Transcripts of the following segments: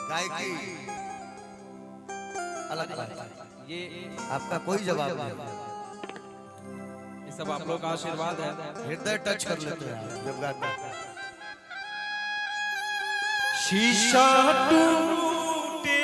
गायकी अलग बात है। ये आपका कोई जवाब नहीं। ये सब आप लोग का आशीर्वाद है। हृदय टच कर लेते हैं जब गाते हैं। शीशा टूटे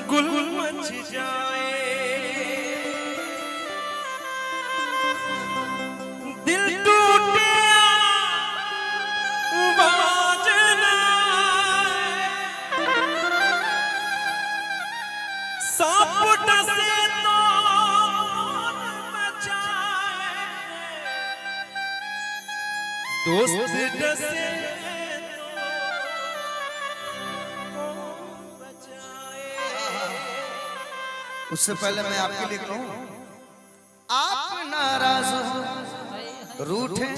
गुल मच जाए, दिल टूटे बाज ना आए, सांप डसे तो मचाए, दोस्त डसे उससे पहले मैं आपके लिए कहूं, आप नाराज हो, रूठे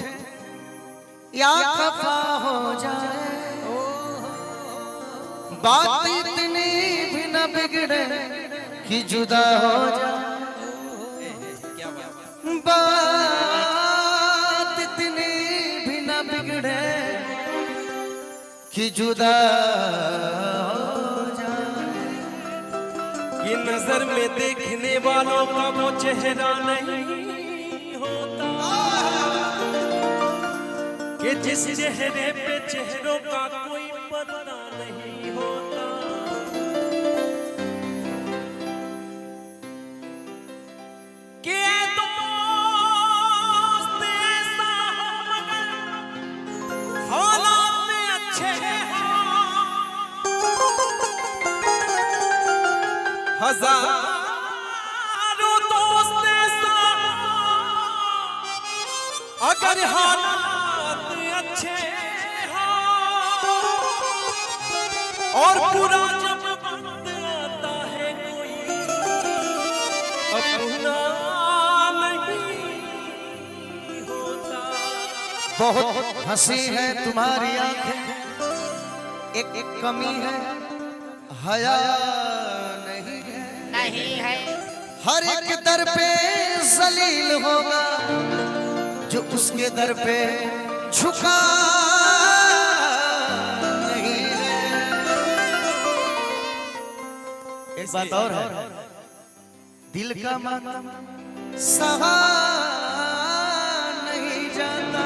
या खफा हो जाए, बात इतनी भी न बिगड़े कि जुदा हो जाए। बात इतनी भी न बिगड़े कि जुदा ये नजर में देखने वालों का वो चेहरा नहीं होता कि जिस चेहरे पे चेहरों का कोई पर्दा नहीं होता। कि दोस्त ऐसा हो मगर हालात में अच्छे हो, हजारों दोस्त ऐसा अगर हालात अच्छे हो, और पूरा जब वक्त आता है कोई अपना नहीं होता। बहुत हंसी है तुम्हारी आंखें, एक कमी है हया नहीं है। हर एक दर पे जलील होगा जो उसके दर पे झुका नहीं है। एक बात और है, दिल का मातम सहा नहीं जाता,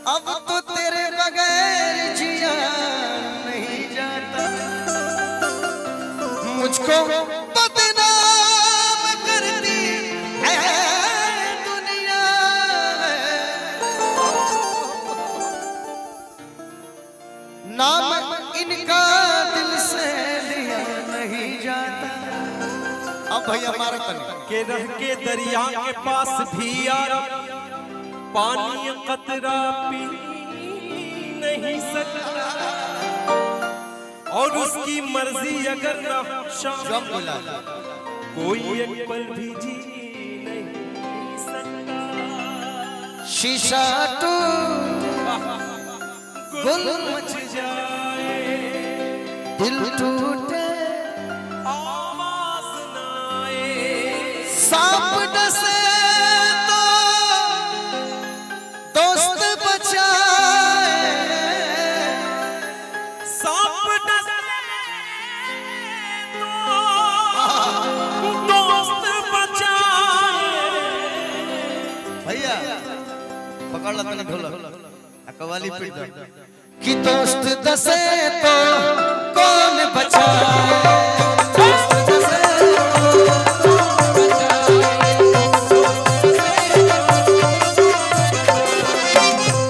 अब तो तेरे बगैर जिया नहीं जाता। मुझको बदनाम करती है दुनिया, नाम इनका दिल से लिया नहीं जाता। अब भैया हमारा तन के रह के दरिया के पास भी यार पानी कतरा पी नहीं सकता, और उसकी मर्जी अगर न हो शाम कोई एक पल भी जी नहीं सकता। शीशा टूटे गुल मच जाए, दिल टूटे आवाज न आए, सांप डसे तो दोस्त बचाए, सांप डसे तो दोस्त बचाए। भैया पकड़ ला तनी ढोलक कवाली पीट दो कि दोस्त दसे तो कौन बचाए, दोस्त दसे तो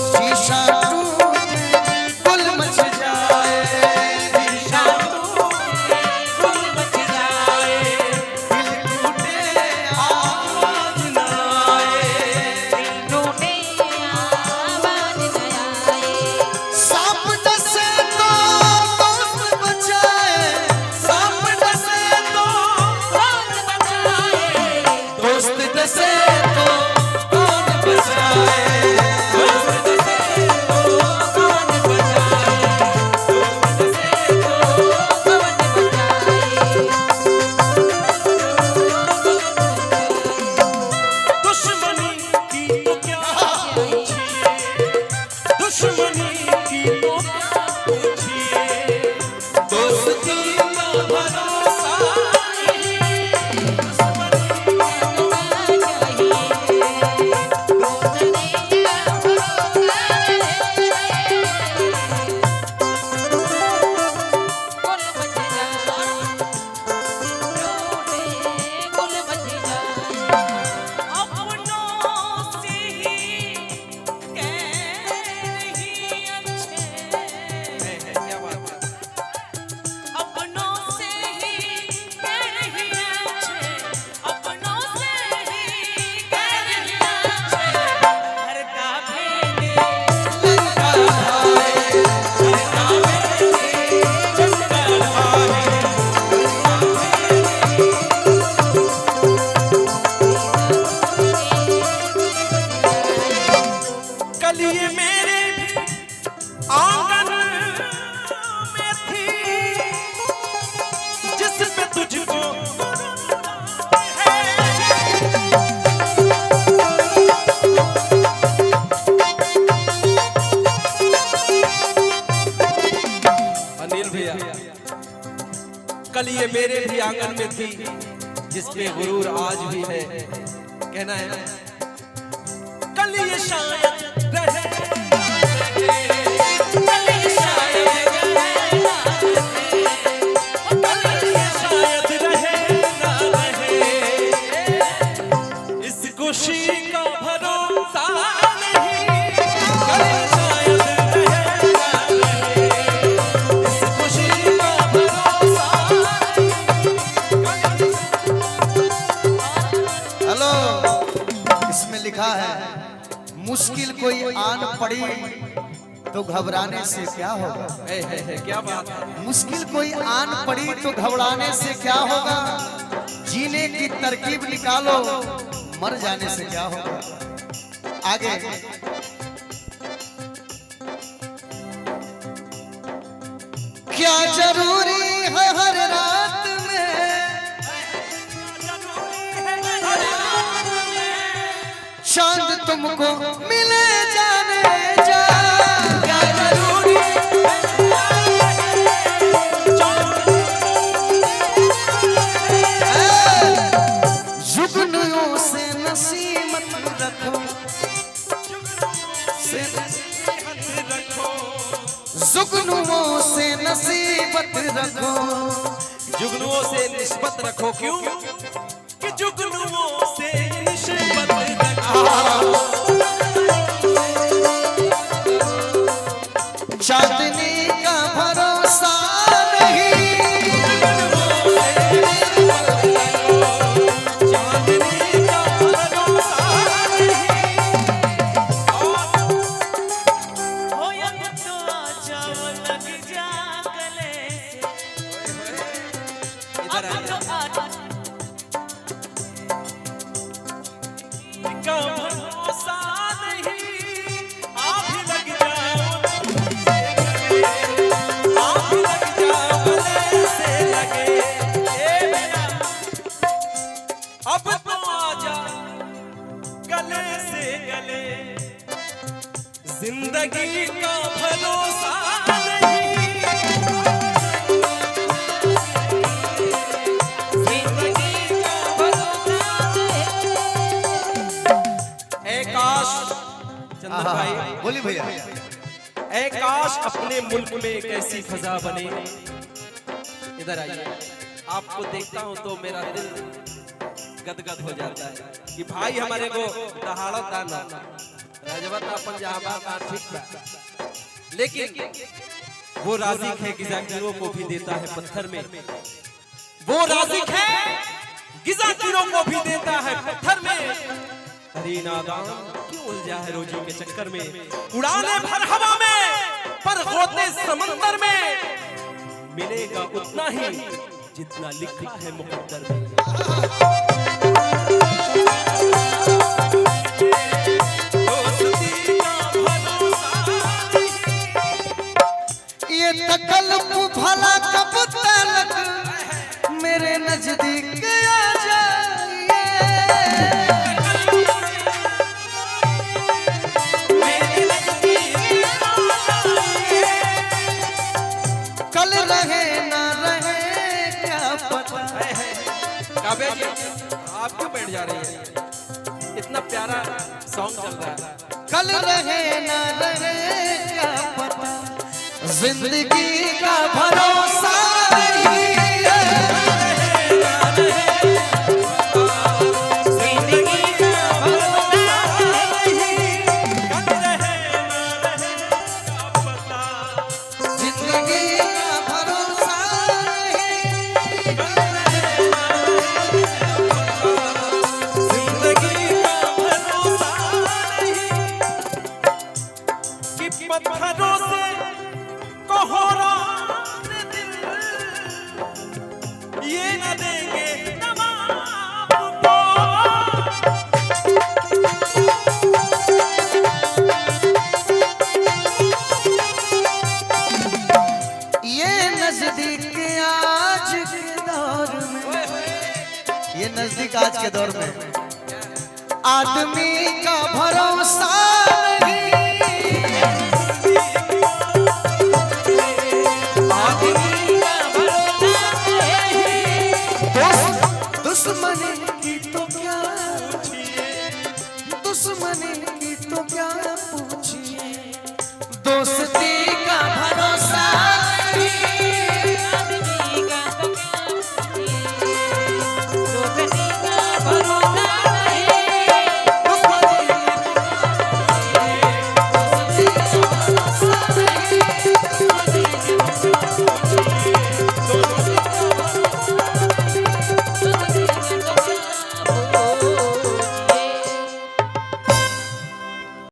शीशा टूटे गुल मच जाए, शीशा टूटे गुल मच जाए, दिल टूटे आवाज न आए, दिल टूटे आवाज न आए। सांप डसे तो दोस्त बचाए, दुश्मनी की तो क्या पूछिए, दोस्ती का भरोसा नहीं, दुश्मनी का तो कलिए मेरे आंगन में थी, जिस पे तुझको अनिल भैया, कलिए मेरे भी आंगन में थी, जिस पे गुरूर आज भी है। कहना है ना, कलिए शायद रहे, कलिए शायद रहे ना रहे, इस खुशी का भरोसा नहीं, कलिए शायद रहे ना रहे, इस खुशी का भरोसा नहीं। हेलो, इसमें लिखा है मुश्किल कोई आन पड़ी तो घबराने से क्या होगा। क्या बात है। मुश्किल कोई आन पड़ी तो घबराने से क्या होगा, जीने की तरकीब निकालो मर जाने से क्या होगा। आगे क्या जरूरी है हर रात में, चांद तुमको मिले जाने जा, क्या जरूरी जुगनुओं से नसीमत रखो, जुगनुओं से नसीबत रखो, जुगनुओं से निस्बत रखो। क्यों कि जुगनुओं से निस्बत रखो, चांदनी का भरोसा नहीं, चांदनी का भरोसा नहीं। हो या तो आजा वो लग जा गले से, इधर अब तो आजा का भरोसा नहीं, आप ही लग जाओ, आप ही लग जाओ गले से लगे। ए मेरा अब तो आजा गले से गले, जिंदगी का भरोसा नहीं, जिंदगी का भरोसा नहीं। ए काश चंदन भाई, बोली भैया। ए काश अपने मुल्क में एक ऐसी फजा बने। इधर आइए, आपको देखता हूं तो मेरा दिल गदगद हो जाता है कि भाई हमारे को दहाड़ो दाना राजवत अपन जहां का ठीक बा, लेकिन वो राज़िक है गिज़ाकिरों को भी देता है पत्थर में, वो राज़िक है गिज़ाकिरों को भी देता है पत्थर में। अरे नादान क्यों उलझा है रोजी के चक्कर में, उड़ाने भर हवा में पर होते समंदर में, मिलेगा उतना ही जितना लिखा है मुकद्दर में। दोस्ती का भरोसा ये तकल्लुफ भला कब तक मेरे नजदीक आ जाइए, मेरे नजदीक काव्या जी आप क्यों बैठ जा रही है? इतना प्यारा सॉन्ग चल रहा है। कल रहे न रहे क्या पता, जिंदगी का भरोसा नहीं है। पत्थरों से कोहरा दिल ये न देंगे नवाब को। ये नजदीक आज के दौर में, ये नजदीक आज के दौर में आदमी का भरोसा